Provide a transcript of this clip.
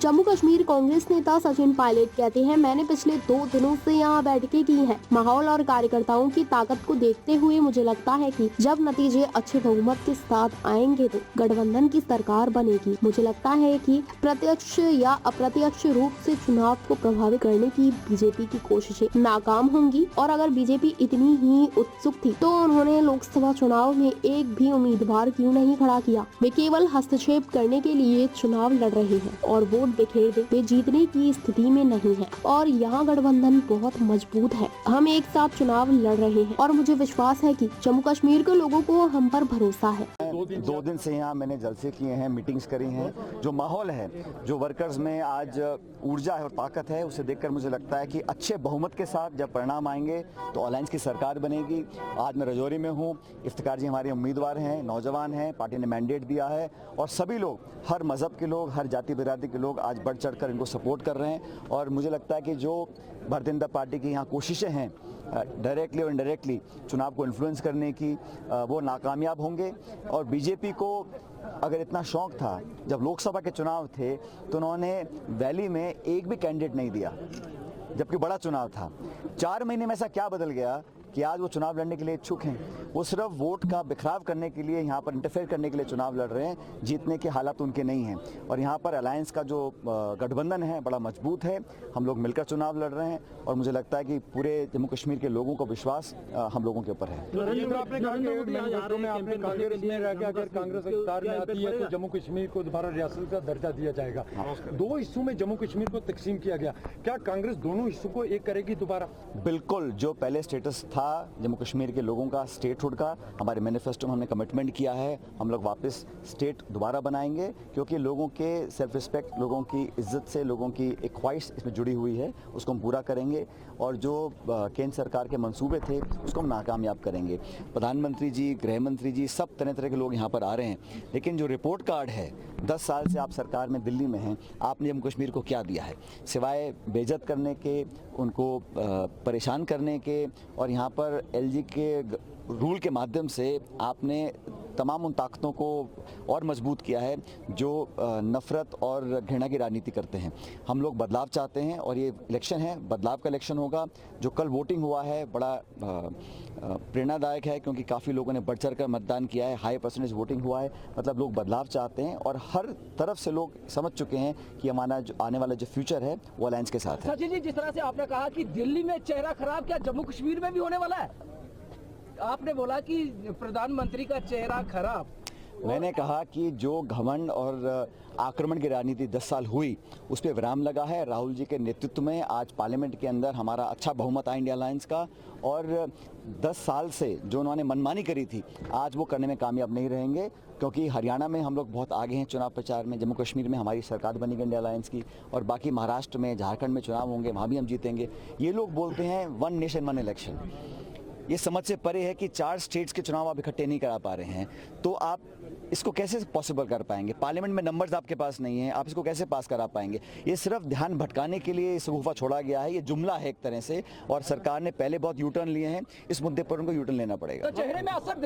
जम्मू कश्मीर कांग्रेस नेता सचिन पायलट कहते हैं, मैंने पिछले 2 दिनों से यहाँ बैठकें की हैं। माहौल और कार्यकर्ताओं की ताकत को देखते हुए मुझे लगता है कि जब नतीजे अच्छे बहुमत के साथ आएंगे तो गठबंधन की सरकार बनेगी। मुझे लगता है कि प्रत्यक्ष या अप्रत्यक्ष रूप से चुनाव को प्रभावित करने की बीजेपी की कोशिशें नाकाम होंगी और अगर बीजेपी इतनी ही उत्सुक थी तो उन्होंने लोकसभा चुनाव में एक भी उम्मीदवार क्यों नहीं खड़ा किया। वे केवल हस्तक्षेप करने के लिए चुनाव लड़ रहे हैं और वोट बिखेर दे। वे जीतने की स्थिति में नहीं है और यहाँ गठबंधन बहुत मजबूत है। हम एक साथ चुनाव लड़ रहे हैं और मुझे विश्वास है कि जम्मू कश्मीर के लोगों को हम पर भरोसा है। 2 दिन से यहाँ मैंने जलसे किए हैं, मीटिंग्स करी हैं। जो माहौल है, जो वर्कर्स में आज ऊर्जा है और ताकत है, उसे देखकर मुझे लगता है कि अच्छे बहुमत के साथ जब परिणाम आएंगे तो अलायंस की सरकार बनेगी। आज मैं रजौरी में हूँ, इफ्तिकार जी हमारे उम्मीदवार हैं, नौजवान हैं, पार्टी ने मैंडेट दिया है और सभी लोग, हर मजहब के लोग, हर जाति बिरादरी के लोग आज बढ़ चढ़कर इनको सपोर्ट कर रहे हैं। और मुझे लगता है कि जो भारतीय जनता पार्टी की यहाँ कोशिशें हैं डायरेक्टली और इनडायरेक्टली चुनाव को इन्फ्लुएंस करने की, वो नाकामयाब होंगे। और बीजेपी को अगर इतना शौक था, जब लोकसभा के चुनाव थे तो उन्होंने वैली में एक भी कैंडिडेट नहीं दिया, जबकि बड़ा चुनाव था। 4 महीने में ऐसा क्या बदल गया कि आज वो चुनाव लड़ने के लिए इच्छुक हैं। वो सिर्फ वोट का बिखराव करने के लिए, यहाँ पर इंटरफेयर करने के लिए चुनाव लड़ रहे हैं। जीतने के हालात उनके नहीं हैं और यहाँ पर अलायंस का जो गठबंधन है बड़ा मजबूत है। हम लोग मिलकर चुनाव लड़ रहे हैं और मुझे लगता है कि पूरे जम्मू कश्मीर के लोगों को विश्वास हम लोगों के ऊपर है। जम्मू कश्मीर को दोबारा रियासत का दर्जा दिया जाएगा। 2 हिस्सों में जम्मू कश्मीर को तकसीम किया गया, क्या कांग्रेस दोनों हिस्सों को एक करेगी दोबारा? बिल्कुल, जो पहले स्टेटस था जम्मू कश्मीर के लोगों का, स्टेटहुड का, हमारे मैनिफेस्टो में हमने कमिटमेंट किया है। हम लोग वापस स्टेट दोबारा बनाएंगे क्योंकि लोगों के सेल्फ रिस्पेक्ट, लोगों की इज्जत से, लोगों की एक ख्वाहिश इसमें जुड़ी हुई है, उसको हम पूरा करेंगे। और जो केंद्र सरकार के मंसूबे थे उसको हम नाकामयाब करेंगे। प्रधानमंत्री जी, गृह मंत्री जी, सब तरह तरह के लोग यहाँ पर आ रहे हैं, लेकिन जो रिपोर्ट कार्ड है, 10 साल से आप सरकार में दिल्ली में हैं, आपने जम्मू कश्मीर को क्या दिया है सिवाय बेइज्जत करने के, उनको परेशान करने के। और यहाँ पर एलजी के रूल के माध्यम से आपने तमाम उन ताकतों को और मजबूत किया है जो नफरत और घृणा की राजनीति करते हैं। हम लोग बदलाव चाहते हैं और ये इलेक्शन है, बदलाव का इलेक्शन होगा। जो कल वोटिंग हुआ है बड़ा प्रेरणादायक है क्योंकि काफ़ी लोगों ने बढ़ चढ़ कर मतदान किया है, हाई परसेंटेज वोटिंग हुआ है। मतलब लोग बदलाव चाहते हैं और हर तरफ से लोग समझ चुके हैं कि हमारा जो आने वाला जो फ्यूचर है वो अलायंस के साथ है। सचिन जी, जिस तरह से आपने कहा कि दिल्ली में चेहरा खराब, क्या जम्मू कश्मीर में भी होने वाला है? आपने बोला कि प्रधानमंत्री का चेहरा खराब। मैंने कहा कि जो घमंड और आक्रमण की राजनीति 10 साल हुई, उस पर विराम लगा है। राहुल जी के नेतृत्व में आज पार्लियामेंट के अंदर हमारा अच्छा बहुमत आया इंडिया अलायंस का। और 10 साल से जो उन्होंने मनमानी करी थी, आज वो करने में कामयाब नहीं रहेंगे क्योंकि हरियाणा में हम लोग बहुत आगे हैं चुनाव प्रचार में। जम्मू कश्मीर में हमारी सरकार बनेगी इंडिया अलायंस की और बाकी महाराष्ट्र में, झारखंड में चुनाव होंगे, वहाँ भी हम जीतेंगे। ये लोग बोलते हैं 1 नेशन 1 इलेक्शन। ये समझ से परे है कि 4 स्टेट्स के चुनाव आप इकट्ठे नहीं करा पा रहे हैं, तो आप इसको कैसे पॉसिबल कर पाएंगे? पार्लियामेंट में नंबर्स आपके पास नहीं है, आप इसको कैसे पास करा पाएंगे? ये सिर्फ ध्यान भटकाने के लिए सगुफा छोड़ा गया है, ये जुमला है एक तरह से। और सरकार ने पहले बहुत यू टर्न लिए हैं, इस मुद्दे पर उनको यू टर्न लेना पड़ेगा। तो चेहरे में असर